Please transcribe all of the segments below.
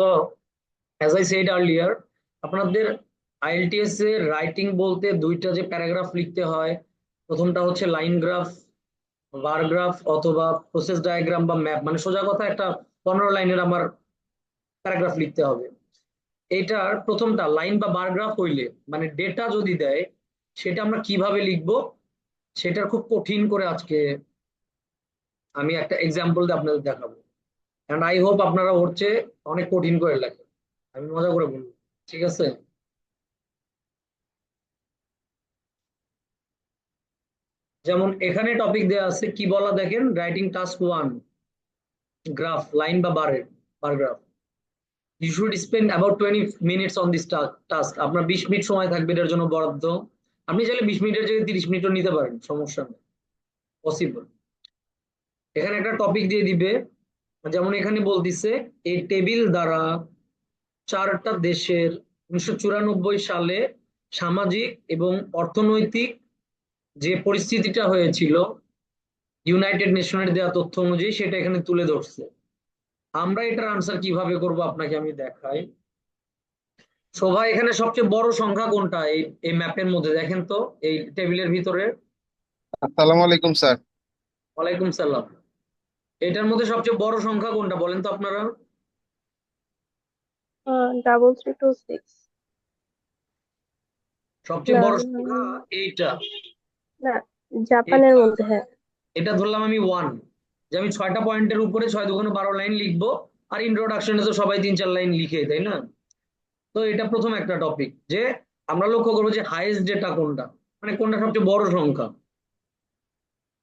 তো as I said earlier, আপনাদের IELTS এর রাইটিং বলতে দুইটা যে প্যারাগ্রাফ লিখতে হয়, প্রথমটা হচ্ছে লাইন গ্রাফ, বার গ্রাফ অথবা প্রসেস ডায়াগ্রাম বা ম্যাপ, মানে সোজা কথা একটা 15 লাইনের আমার প্যারাগ্রাফ লিখতে হবে। এইটার প্রথমটা লাইন বা বার গ্রাফ হইলে মানে ডেটা যদি দেয়, সেটা আমরা কিভাবে লিখবো সেটার খুব কঠিন করে আজকে আমি একটা এক্সাম্পল দিয়ে আপনাদের দেখাবো। এন্ড আই হোপ আপনারা ওর চেয়ে অনেক কঠিন করে লেখেন, আমি মজা করে বলবো, ঠিক আছে? যেমন এখানে টপিক দেওয়া আছে, কি বলা দেখেন, রাইটিং টাস্ক 1, গ্রাফ, লাইন বা bar graph. You should spend about 20 minutes on this task. আপনার 20 মিনিট সময় থাকবে এটার জন্য বরাদ্দ। আপনি চাইলে 20 মিনিটের জায়গায় 30 মিনিটও নিতে পারেন, সমস্যা নেই, পসিবল। এখানে একটা টপিক দিয়ে দিবে, যেমন এখানে বলতিছে এই টেবিল দ্বারা চারটা দেশের 1994 সালে সামাজিক এবং অর্থনৈতিক যে পরিস্থিতিটা হয়েছিল ইউনাইটেড নেশনের দেওয়া তথ্য অনুযায়ী সেটা এখানে তুলে ধরছে। আমরা এটার আনসার কিভাবে করব আপনাকে আমি দেখাই। সবাই এখানে সবচেয়ে বড় সংখ্যা কোনটা এই এই ম্যাপের মধ্যে দেখেন তো, এই টেবিলের ভিতরে? আসসালামু আলাইকুম স্যার। ওয়ালাইকুম সালাম। এটার মধ্যে সবচেয়ে বড় সংখ্যা কোনটা বলেন তো আপনারা? 3326। সবচেয়ে না বড় না সংখ্যা এইটা। না, জাপানের এটা মধ্যে, হ্যাঁ। এটা ধরলাম আমি 1, যে আমি 6টা পয়েন্টের উপরে 6 2 12 লাইন লিখবো। আর ইন্ট্রোডাকশনে তো সবাই 3 4 লাইন লিখে, তাই না? তো এটা প্রথম একটা টপিক, যে আমরা লক্ষ্য করবো যে হাইয়েস্ট ডেটা কোনটা, মানে কোনটা সবচেয়ে বড় সংখ্যা।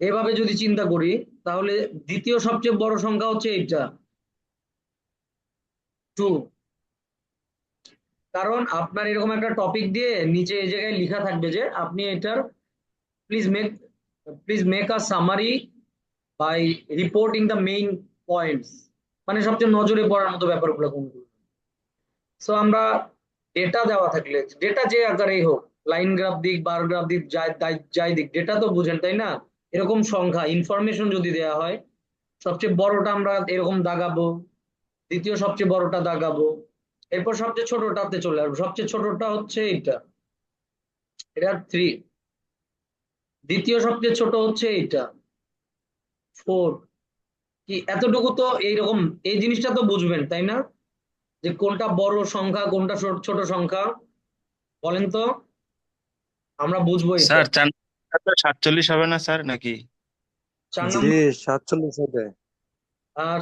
এভাবে যদি চিন্তা করি, তাহলে দ্বিতীয় সবচেয়ে বড় সংখ্যা হচ্ছে এইটা, 2। কারণ আপনার এরকম একটা টপিক দিয়ে নিচে এই জায়গায় লেখা থাকবে যে আপনি এটার please make please make a summary by reporting the main points, মানে সবচেয়ে নজরে পড়ার মতো ব্যাপারগুলো কোনগুলো। সো আমরা ডেটা দেওয়া থাকলে, ডেটা যে আকারেই হোক, লাইন গ্রাফ দিক, বার গ্রাফ দিক, যাই দিক, ডেটা তো বুঝেন তাই না? এরকম সংখ্যা ইনফরমেশন যদি দেওয়া হয়, সবচেয়ে বড়টা আমরা এরকম দাগাবো, দ্বিতীয় সবচেয়ে বড়টা দাগাবো, এরপর সবচেয়ে ছোটটাতে চলে আসবো। সবচেয়ে ছোটটা হচ্ছে এইটা, এটা 3। দ্বিতীয় সবচেয়ে ছোট হচ্ছে এইটা, 4। কি এতটুকু তো এইরকম, এই জিনিসটা তো বুঝবেন তাই না, যে কোনটা বড় সংখ্যা কোনটা ছোট সংখ্যা, বলেন তো? আমরা বুঝবো এটা। স্যার 4 হবে না স্যার নাকি? 4 জি, নম্বর 47 হবে।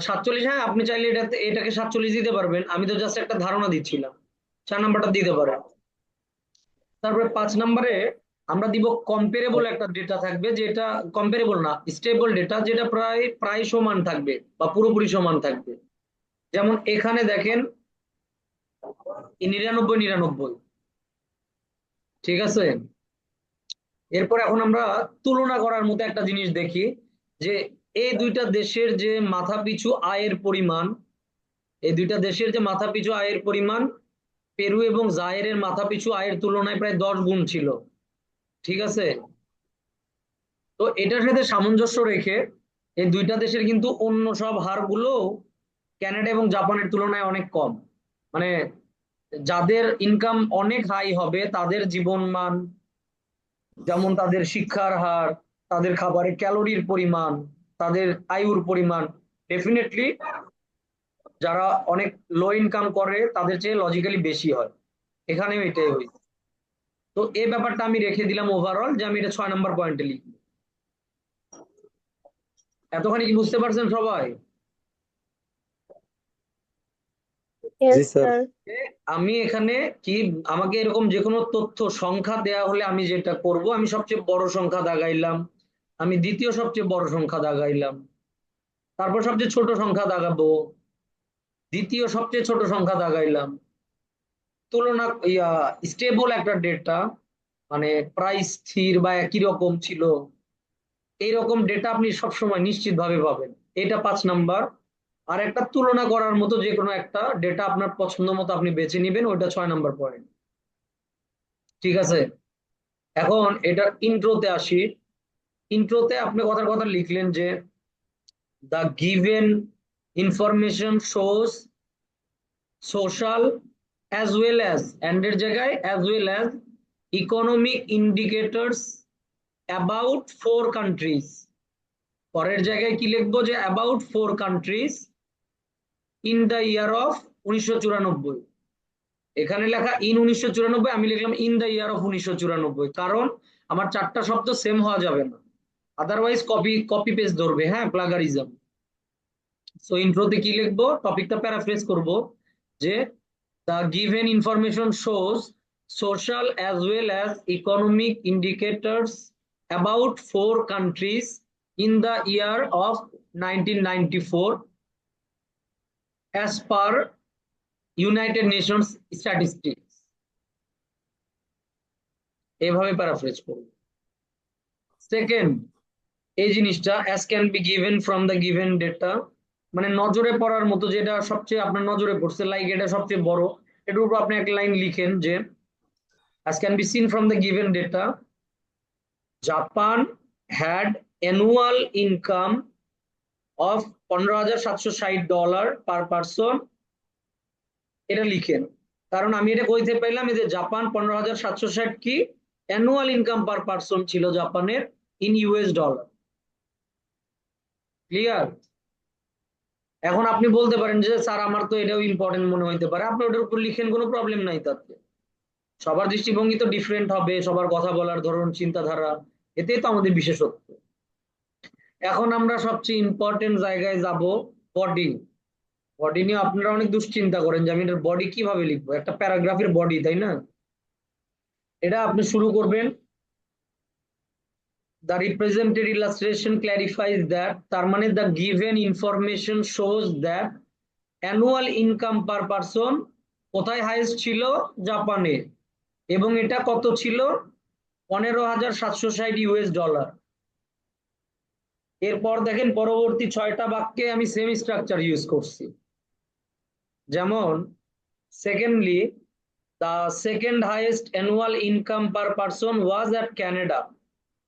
47, হ্যাঁ আপনি চাইলে এটাকে 47 দিতে পারবেন, আমি তো জাস্ট একটা ধারণা দিচ্ছিলাম। 4 নাম্বারটা দিতে পারেন। তারপরে 5 নম্বরে আমরা দিব কম্পারেবল একটা ডেটা থাকবে, যেটা কম্পারেবল না, স্টেবল ডেটা, যেটা প্রায় প্রায় সমান থাকবে বা পুরোপুরি সমান থাকবে। যেমন এখানে দেখেন 99 99, ঠিক আছে? এরপর এখন আমরা তুলনা করার মতো একটা জিনিস দেখি, যে এই দুইটা দেশের যে মাথাপিছু আয়ের পরিমাণ, এই দুইটা দেশের যে মাথাপিছু আয়ের পরিমাণ পেরু এবং জায়েরের মাথাপিছু আয়ের তুলনায় প্রায় 10 গুণ ছিল, ঠিক আছে? তো এটার সাথে সামঞ্জস্য রেখে এই দুইটা দেশের কিন্তু অন্য সব হারগুলো কানাডা এবং জাপানের তুলনায় অনেক কম। মানে যাদের ইনকাম অনেক হাই হবে তাদের জীবনমান, যেমন তাদের শিক্ষার হার, তাদের খাবারের ক্যালোরির পরিমাণ, তাদের আয়ুর পরিমাণ, ডেফিনেটলি যারা অনেক লো ইনকাম করে তাদের চেয়ে লজিক্যালি বেশি হয়। এখানেও এটাই হয়েছে। তো এই ব্যাপারটা আমি রেখে দিলাম ওভারঅল, যে আমি এটা 6 নম্বর পয়েন্টে লিখবো। এতখানি কি বুঝতে পারছেন সবাই? জি ইয়েস স্যার। স্যার। যে আমি এখানে কি, আমাকে এরকম যে কোনো তথ্য সংখ্যা দেয়া হলে আমি যেটা করব, আমি সবচেয়ে বড় সংখ্যা দাগাইলাম, আমি দ্বিতীয় সবচেয়ে বড় সংখ্যা দাগাইলাম, তারপর সবচেয়ে ছোট সংখ্যা দাগাবো, দ্বিতীয় সবচেয়ে ছোট সংখ্যা দাগাইলাম, তুলনা স্টেবল একটা ডেটা, মানে প্রাইস স্থির বা একই রকম ছিল, এইরকম ডেটা আপনি সবসময় নিশ্চিত ভাবে পাবেন। এটা 5 নাম্বার। আর একটা তুলনা করার মতো যে কোনো একটা ডেটা আপনার পছন্দ মতো আপনি বেছে নিবেন, ওইটা 6 নম্বর পয়েন্ট, ঠিক আছে? এখন এটা ইন্ট্রোতে আসি। ইন্ট্রোতে আপনি কথার কথা লিখলেন যে the given information shows social as well as এর জায়গায় as well as economic indicators about 4 countries. পরের জায়গায় কি লিখবো, যে about 4 countries in the year of 1994। এখানে লেখা ইন 1994, আমি লিখলাম ইন দ্য ইয়ার অফ 1994, কারণ আমার 4টা শব্দ সেম হওয়া যাবে না, আদারওয়াইজ কপি পেস্ট ধরবে, হ্যাঁ, প্লাগারিজম। সো ইন্ট্রোতে কি লিখবো, টপিকটা প্যারাফ্রেজ করব, যে the given information shows social as well as economic indicators about 4 countries in the year of 1994 as per United Nations statistics। এভাবে প্যারাফ্রেজ করব। সেকেন্ড, এই জিনিসটা as can be given from the given data, মানে নজরে পড়ার মতো, যেটা সবচেয়ে আপনার নজরে পড়ছে, লাইক এটা সবচেয়ে বড়, এটার উপর আপনি এক লাইন লিখেন যে as can be seen from the given data, Japan had annual income of $15,760 per person। এটা লিখেন, কারণ আমি এটা কইতে পাইলাম এই যে জাপান 15,760 কি অ্যানুয়াল ইনকাম পার পারসন ছিল জাপানের ইন ইউএস ডলার। ক্লিয়ার? এখন আপনি বলতে পারেন যে স্যার আমার তো এটাও ইম্পর্টেন্ট মনে হইতে পারে, আপনি ওটার উপর লিখেন, কোনো প্রবলেম নাই তাতে। সবার দৃষ্টিভঙ্গি তো ডিফারেন্ট হবে, সবার কথা বলার ধরন, চিন্তাধারা, এতেই তো আমাদের বিশেষত্ব। এখন আমরা সবচেয়ে ইম্পর্টেন্ট জায়গায় যাব, বডি। বডি নিয়ে আপনারা অনেক দুশ্চিন্তা করেন যে আমি এটার বডি কিভাবে লিখবো, একটা প্যারাগ্রাফের বডি, তাই না? এটা আপনি শুরু করবেন, the represented illustration clarifies that, তার মানে the given information shows that annual income per person কোথায় হাইয়েস্ট ছিল, জাপানে, এবং এটা কত ছিল, 15,760 ইউএস ডলার। এরপর দেখেন পরবর্তী 6টা বাক্যে আমি সেম স্ট্রাকচার ইউজ করছি, যেমন secondly the second highest annual income per person was at Canada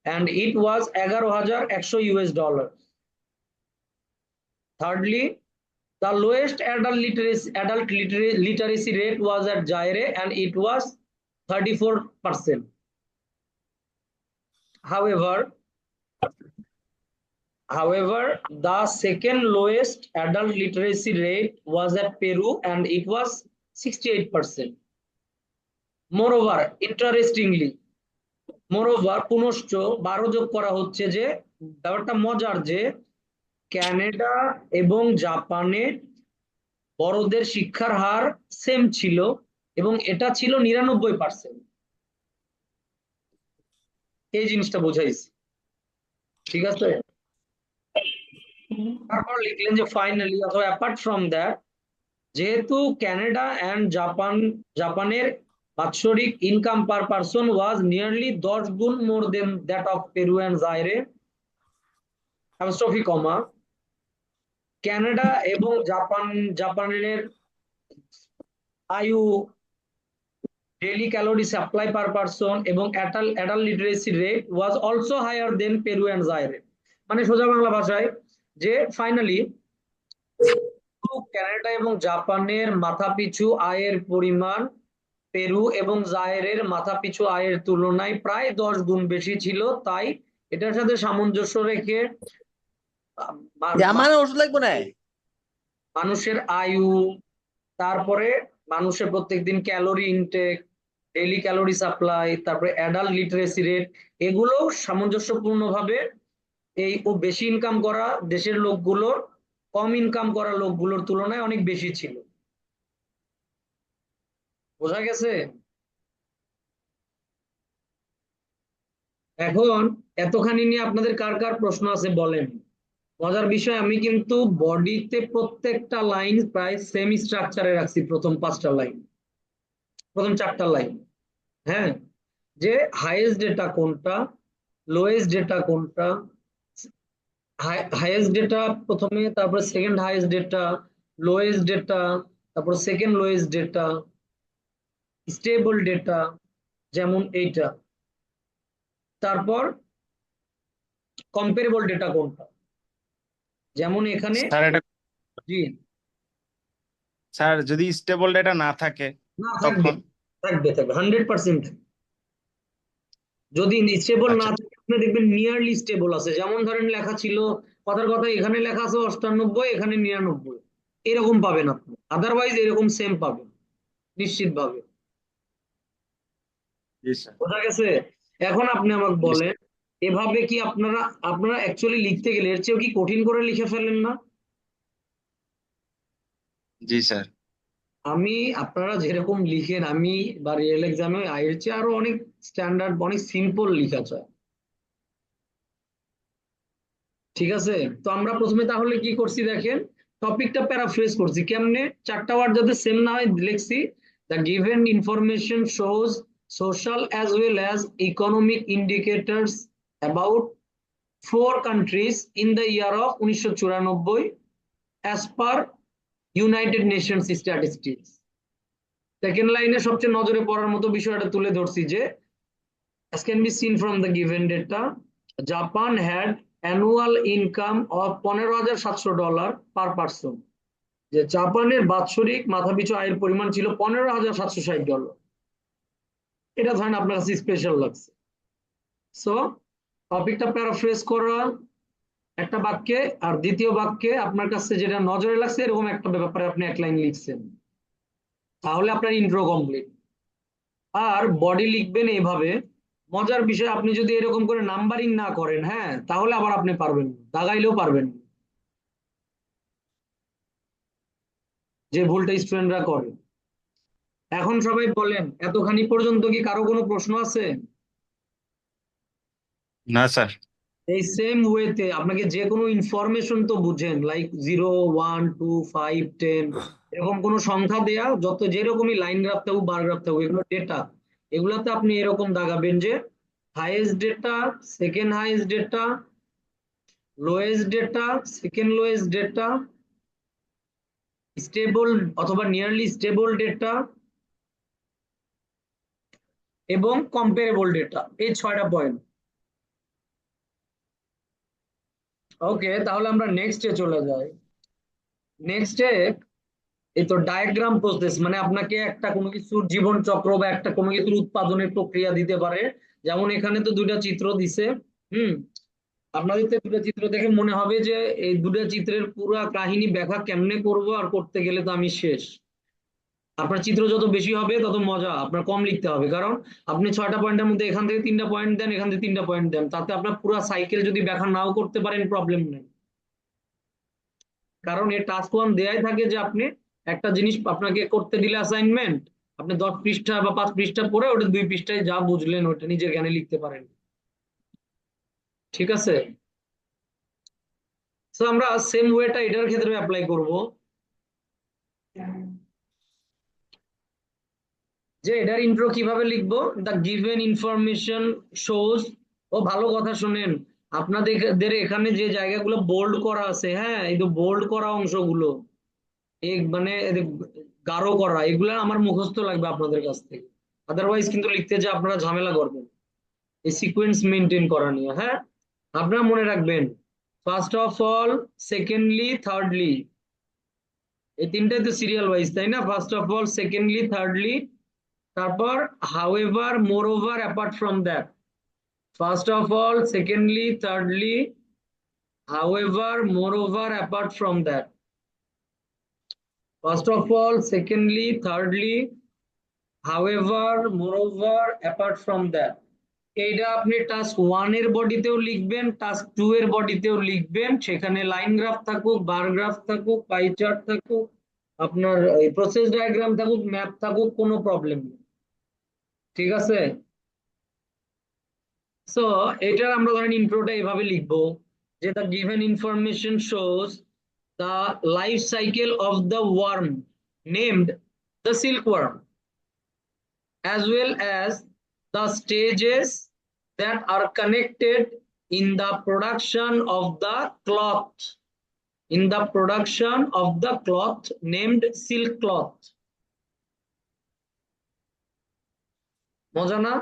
and it was 11,100 US dollars. Thirdly, the lowest adult literacy rate was at Zaire and it was 34%. However, the second lowest adult literacy rate was at Peru and it was 68%. Moreover, interestingly, পুনশ্চ 12 যোগ করা হচ্ছে, যে ব্যাপারটা মজার, যে Canada এবং জাপানে বড়দের শিক্ষার হার সেম ছিল এবং এটা ছিল 99%। এই জিনিসটা বোঝাইছি, ঠিক আছে? তারপর লিখলেন যে ফাইনালি অথবা অ্যাপার্ট ফ্রম দ্যাট, যেহেতু কানাডা অ্যান্ড জাপানের বাৎসরিক income per person was nearly 10 গুণ more than that of Peru and Zaire, apostrophe comma, Canada এবং জাপানের আয়ু, daily calorie supply per person এবং adult literacy rate was also higher than Peru and Zaire. মানে সোজা বাংলা ভাষায়, যে ফাইনালি কানাডা এবং জাপানের মাথাপিছু আয়ের পরিমাণ পেরু এবং জাইরের মাথাপিছু আয়ের তুলনায় প্রায় 10 গুণ বেশি ছিল। তাই এটার সাথে সামঞ্জস্য রেখে আমার ওষুধ লাগবে না। মানুষের আয়ু, তারপরে মানুষের প্রত্যেকদিন calorie intact, daily calorie supply, তারপরে অ্যাডাল্ট লিটারেসি রেট, এগুলো সামঞ্জস্যপূর্ণভাবে এই বেশি ইনকাম করা দেশের লোকগুলোর কম ইনকাম করা লোকগুলোর তুলনায় অনেক বেশি ছিল। বোঝা গেছে? এখন এতখানি নিয়ে আপনাদের কার কার প্রশ্ন আছে বলেন। মজার বিষয়, আমি কিন্তু বডিতে প্রত্যেকটা লাইন প্রায় সেম স্ট্রাকচারে রাখছি, প্রথম 5টা লাইন, প্রথম 4টা লাইন, হ্যাঁ, যে হাইয়েস্ট ডেটা কোনটা, লোয়েস্ট ডেটা কোনটা, হাইয়েস্ট ডেটা প্রথমে, তারপরে second highest data, lowest data, তারপর second lowest data, stable data যেমন এইটা, তারপর কম্পারেবল ডেটা কোনটা, যেমন এখানে, স্যার এটা জি স্যার যদি স্টেবল ডেটা না থাকে না, থাকবে তখন? থাকবে থাকবে 100%। যদি স্টেবল না আচ্ছা। থাকে আপনি দেখবেন নিয়ারলি স্টেবল আছে, যেমন ধরেন লেখা ছিল, কথার কথা এখানে লেখা আছে 98, এখানে 99, এরকম পাবেন আপনি, আদারওয়াইজ এরকম সেম পাবেন নিশ্চিত ভাবে। জি স্যার। বোঝা গেছে? এখন আপনি আমাকে জি বলেন, এভাবে কি আপনারা আপনারা অ্যাকচুয়ালি লিখতে গেলে এর চেয়েও কি কঠিন করে লিখে ফেলেন না? জি স্যার। আমি আপনারা যেরকম লিখেন, আমি বা রিয়েল এক্সামে এর চেয়ে আরো অনেক স্ট্যান্ডার্ড, অনেক সিম্পল লিখা যায়। ঠিক আছে, তো আমরা প্রথমে তাহলে কি করছি দেখেন, টপিকটা প্যারাফ্রেজ করছি কেমনে, চারটা ওয়ার্ড যাতে সেম না হয় লিখছি। The given information shows social as well as economic indicators about 4 countries in the year of 1994 as per United Nations Statistics। Second লাইনে সবচেয়ে নজরে পড়ার মতো বিষয়টা তুলে ধরছি যে, as can be seen from the given data, Japan had annual income of $15,700 per person। যে জাপানের বাৎসরিক মাথাপিছু আয়ের পরিমাণ ছিল $15,760। এটা ধরেন আপনার কাছে স্পেশাল লাগছে। সো টপিকটা প্যারাফ্রেজ করা একটা বাক্যে, আর দ্বিতীয় বাক্যে আপনার কাছে যেটা নজরে লাগছে এরকম একটা ব্যাপারে আপনি এক লাইন লিখছেন, তাহলে আপনার ইন্ট্রো কমপ্লিট। আর বডি লিখবেন এইভাবে। মজার বিষয়, আপনি যদি এরকম করে নাম্বারিং না করেন, হ্যাঁ, তাহলে আবার আপনি পারবেন না, দাগাইলেও পারবেন না, যে ভুলটা স্টুডেন্টরা করে। এখন সবাই বলেন, এতখানি পর্যন্ত কি কারো কোনো প্রশ্ন আছে? না স্যার। এই সেম ওয়েতে আপনাকে যে কোনো ইনফরমেশন তো বুঝেন, লাইক 0, 1, 2, 5, 10, এরকম কোনো সংখ্যা দেয়া, যত যেরকমই লাইন গ্রাফ থাকুক বার গ্রাফ থাকুক, এগুলো ডেটা। এগুলাতে আপনি এরকম দাগাবেন যে highest data, second highest data, lowest data, second lowest data, stable অথবা নিয়ারলি স্টেবল ডেটা এবং কম্পারেবল ডেটা, এই 6টা পয়েন্ট। ওকে, তাহলে আমরা নেক্সটে চলে যাই। নেক্সটে এই তো ডায়াগ্রাম প্রসেস, মানে আপনাকে একটা কোনো কিছুর জীবন চক্র বা একটা কোনো কিছুর উৎপাদনের প্রক্রিয়া দিতে পারে। যেমন এখানে তো দুইটা চিত্র দিছে। হুম, আপনাদের তো দুটো চিত্র দেখে মনে হবে যে এই দুটো চিত্রের পুরো কাহিনী ব্যাখ্যা কেমনে করব, আর করতে গেলে তো আমি শেষ। আপনার চিত্র যত বেশি হবে তত মজা, আপনার কম লিখতে হবে, কারণ আপনি 6টা পয়েন্টের মধ্যে এখান থেকে 3টা পয়েন্ট দেন, এখান থেকে 3টা পয়েন্ট দেন, তাতে আপনার পুরো সাইকেল যদি ব্যাখ্যা নাও করতে পারেন প্রবলেম নেই। কারণ এর টাস্ক 1 দেয়াই থাকে যে আপনি একটা জিনিস আপনাকে করতে দিলে অ্যাসাইনমেন্ট, আপনি 10 পৃষ্ঠা বা 5 পৃষ্ঠা পড়ে ওটা 2 পৃষ্ঠায় যা বুঝলেন ওটা নিজের জ্ঞানে লিখতে পারেন। ঠিক আছে, তো আমরা সেম ওয়েটা এটার ক্ষেত্রে অ্যাপ্লাই করব, যে এটার ইন্ট্রো কিভাবে লিখবো। দ্য গিভেন ইনফরমেশন শোজ, ও ভালো কথা শুনেন, আপনাদের এখানে যে জায়গাগুলো বোল্ড করা আছে, হ্যাঁ, এই তো বোল্ড করা অংশগুলো, এই মানে এদের গাঢ় করা, এগুলা আমার মুখস্থ লাগবে আপনাদের কাছ থেকে, আদারওয়াইজ কিন্তু লিখতে যে আপনারা ঝামেলা করবেন এই সিকোয়েন্স মেনটেন করা নিয়ে। হ্যাঁ, আপনারা মনে রাখবেন, first of all, secondly, thirdly, এই তিনটাই তো সিরিয়াল ওয়াইজ, তাই না? First of all, secondly, thirdly, তারপর however, moreover, apart from that. First of all, secondly, thirdly, however, moreover, apart from that. First of all, secondly, thirdly, however, moreover, apart from that. এইটা আপনি task 1 এর বডিতেও লিখবেন, task 2 এর বডিতেও লিখবেন, সেখানে line graph থাকুক, bar graph থাকুক, pie chart থাকুক, আপনার প্রসেস ডায়াগ্রাম থাকুক, ম্যাপ থাকুক, কোনো প্রবলেম নেই। ঠিক আছে, সো এটার আমরা ধরেন ইন্ট্রোটা এভাবে লিখবো যে the given information shows the life cycle of the worm named the silkworm as well as the stages that are connected in the production of the cloth, in the production of the cloth named silk cloth। মজা না?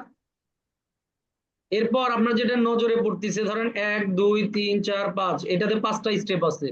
এরপর আপনার যেটা নজরে পড়তেছে, ধরেন 1, 2, 3, 4, 5, এটাতে 5টা স্টেপ আছে।